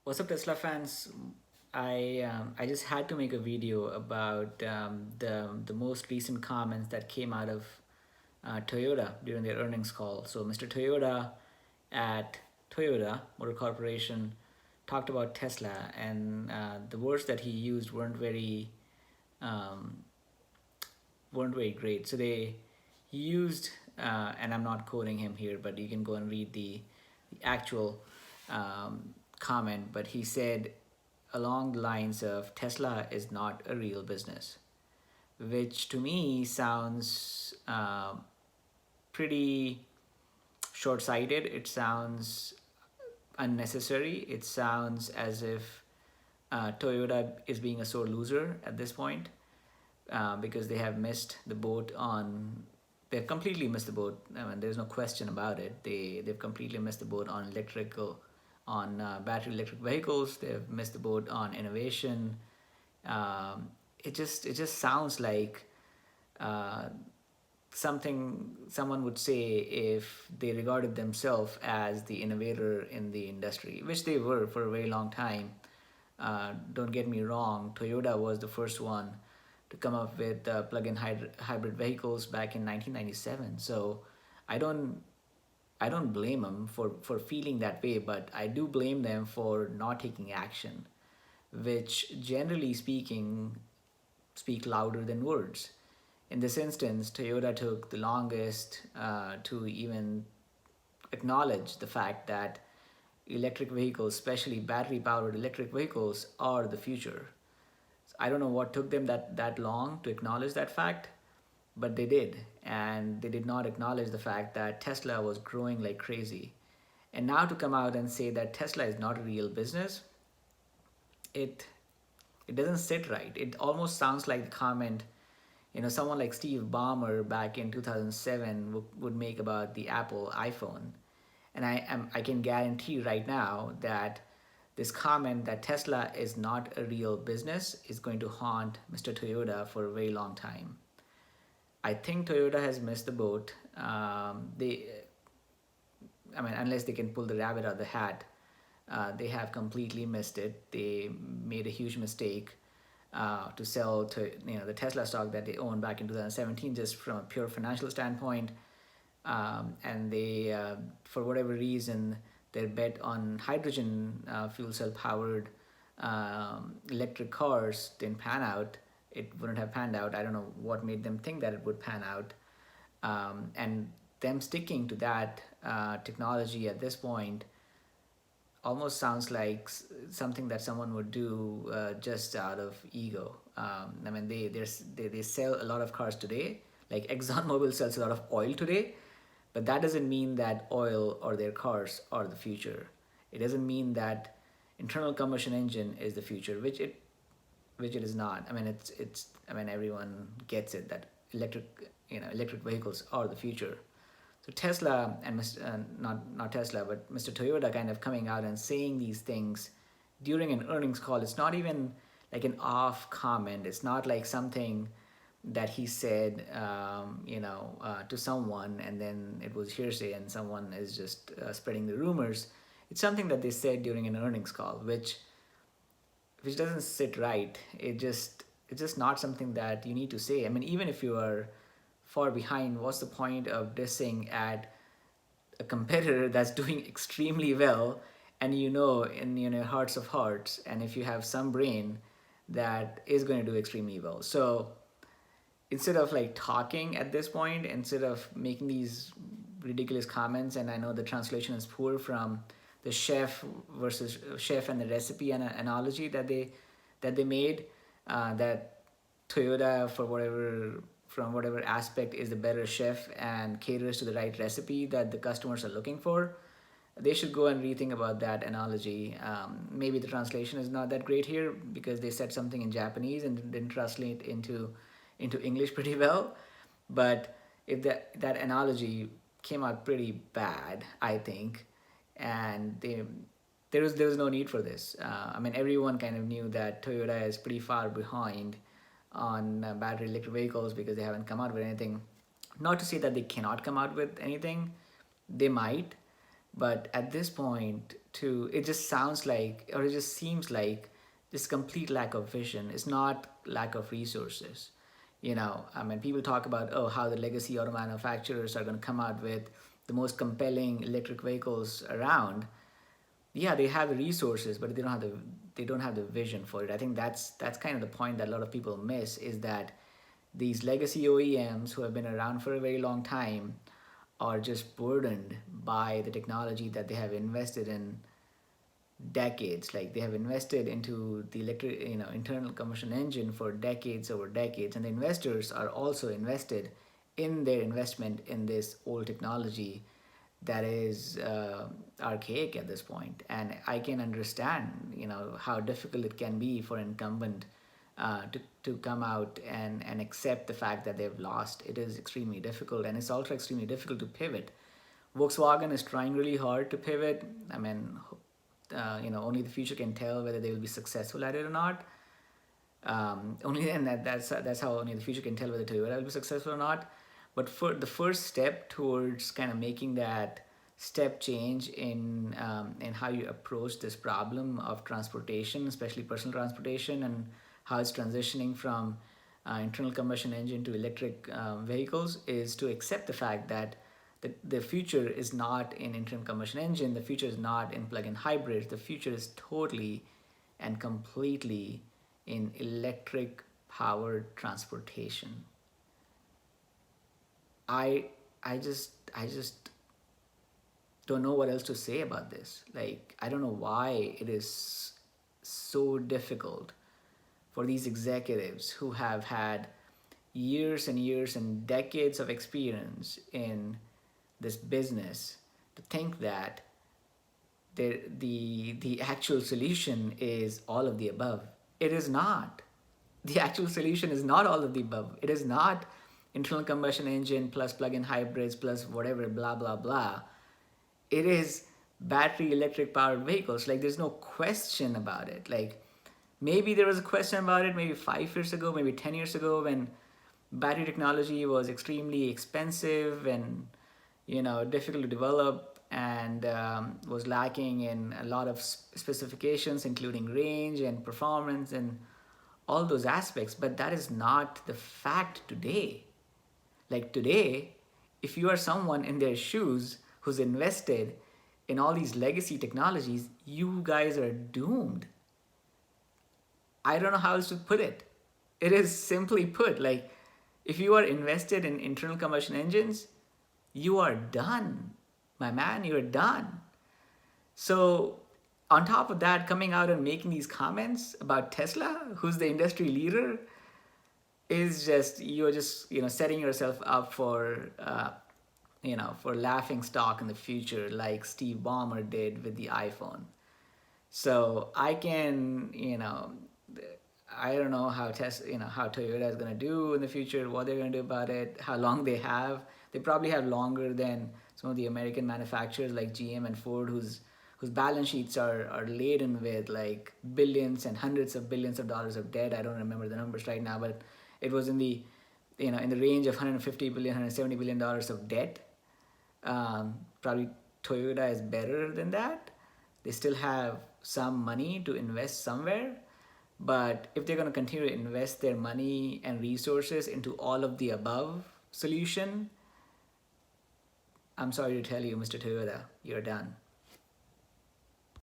What's up, Tesla fans? I just had to make a video about the most recent comments that came out of Toyota during their earnings call. So Mr. Toyoda at Toyota Motor Corporation talked about Tesla, and the words that he used um, weren't very great. So they he used, and I'm not quoting him here, but you can go and read the actual comment. But he said along the lines of Tesla is not a real business, which to me sounds pretty short-sighted. It sounds unnecessary. It sounds as if Toyota is being a sore loser at this point, because they have missed the boat on. They've completely missed the boat. I mean, there's no question about it. They've completely missed the boat on battery electric vehicles. They've missed the boat on innovation. It just sounds like uh, something someone would say if they regarded themselves as the innovator in the industry, which they were for a very long time. Don't get me wrong, Toyota was the first one to come up with plug-in hybrid vehicles back in 1997. So I don't I don't blame them for feeling that way, but I do blame them for not taking action, which generally speaking speak louder than words. In this instance, Toyota took the longest to even acknowledge the fact that electric vehicles, especially battery powered electric vehicles, are the future. I don't know what took them that long to acknowledge that fact, but they did. And they did not acknowledge the fact that Tesla was growing like crazy. And now to come out and say that Tesla is not a real business, it it doesn't sit right. It almost sounds like the comment, someone like Steve Ballmer back in 2007 would make about the Apple iPhone. And I can guarantee right now that this comment that Tesla is not a real business is going to haunt Mr. Toyota for a very long time. I think Toyota has missed the boat. I mean, unless they can pull the rabbit out of the hat, they have completely missed it. They made a huge mistake to sell to the Tesla stock that they owned back in 2017, just from a pure financial standpoint. And they, for whatever reason, their bet on hydrogen fuel cell powered electric cars didn't pan out. It wouldn't have panned out. I don't know what made them think that it would pan out. And them sticking to that technology at this point almost sounds like something that someone would do just out of ego. I mean, they sell a lot of cars today. Like ExxonMobil sells a lot of oil today, but that doesn't mean that oil or their cars are the future. It doesn't mean that internal combustion engine is the future, which it is not. I mean, it's. I mean, everyone gets it that electric vehicles are the future. So Tesla and not Tesla, but Mr. Toyota kind of coming out and saying these things during an earnings call. It's not even like an off comment. It's not like something that he said, to someone, and then it was hearsay, and someone is just spreading the rumors. It's something that they said during an earnings call, which doesn't sit right. It's just not something that you need to say. I mean, even if you are far behind, what's the point of dissing at a competitor that's doing extremely well, and in hearts of hearts, and if you have some brain, that is going to do extremely well. So instead of like talking at this point, instead of making these ridiculous comments, and I know the translation is poor from the chef and the recipe and analogy that they made, that Toyota, from whatever aspect, is the better chef and caters to the right recipe that the customers are looking for. They should go and rethink about that analogy. Maybe the translation is not that great here because they said something in Japanese and didn't translate into English pretty well. But if that analogy came out pretty bad, I think, and there was no need for this. I mean, everyone kind of knew that Toyota is pretty far behind on battery electric vehicles because they haven't come out with anything. Not to say that they cannot come out with anything, they might, but at this point, to, it just sounds like, or it just seems like this complete lack of vision. Is not lack of resources. I mean, people talk about, oh, how the legacy auto manufacturers are going to come out with the most compelling electric vehicles around. Yeah, they have the resources, but they don't have the vision for it. I think that's kind of the point that a lot of people miss, is that these legacy OEMs who have been around for a very long time are just burdened by the technology that they have invested in decades. Like, they have invested into the electric, internal combustion engine for decades over decades, and the investors are also invested in their investment in this old technology that is archaic at this point. And I can understand, how difficult it can be for incumbent to come out and accept the fact that they've lost. It is extremely difficult, and it's also extremely difficult to pivot. Volkswagen is trying really hard to pivot. I mean, only the future can tell whether they will be successful at it or not. Only and that's how only the future can tell whether Toyota will be successful or not. But for the first step towards kind of making that step change in how you approach this problem of transportation, especially personal transportation, and how it's transitioning from internal combustion engine to electric vehicles, is to accept the fact that the future is not in internal combustion engine. The future is not in plug-in hybrids. The future is totally and completely in electric powered transportation. I just don't know what else to say about this. Like, I don't know why it is so difficult for these executives who have had years and years and decades of experience in this business to think that the actual solution is all of the above. It is not. The actual solution is not all of the above. It is not internal combustion engine plus plug-in hybrids plus whatever, blah blah blah. It is battery electric powered vehicles. Like, there's no question about it. Like, maybe there was a question about it maybe 5 years ago, maybe 10 years ago, when battery technology was extremely expensive and difficult to develop, and was lacking in a lot of specifications, including range and performance and all those aspects. But that is not the fact today. Like, today, if you are someone in their shoes who's invested in all these legacy technologies, you guys are doomed. I don't know how else to put it. It is simply put, like, if you are invested in internal combustion engines, you are done. My man, you're done. So, on top of that, coming out and making these comments about Tesla, who's the industry leader, is just, you're just setting yourself up for for laughing stock in the future, like Steve Ballmer did with the iPhone. So I don't know how how Toyota is going to do in the future, what they're going to do about it, how long they have. They probably have longer than some of the American manufacturers like GM and Ford, whose balance sheets are laden with like billions and hundreds of billions of dollars of debt. I don't remember the numbers right now, but it was in the in the range of 150 billion, 170 billion dollars of debt. Probably Toyota is better than that. They still have some money to invest somewhere, but if they're going to continue to invest their money and resources into all of the above solution, I'm sorry to tell you, Mr. Toyota, you're done.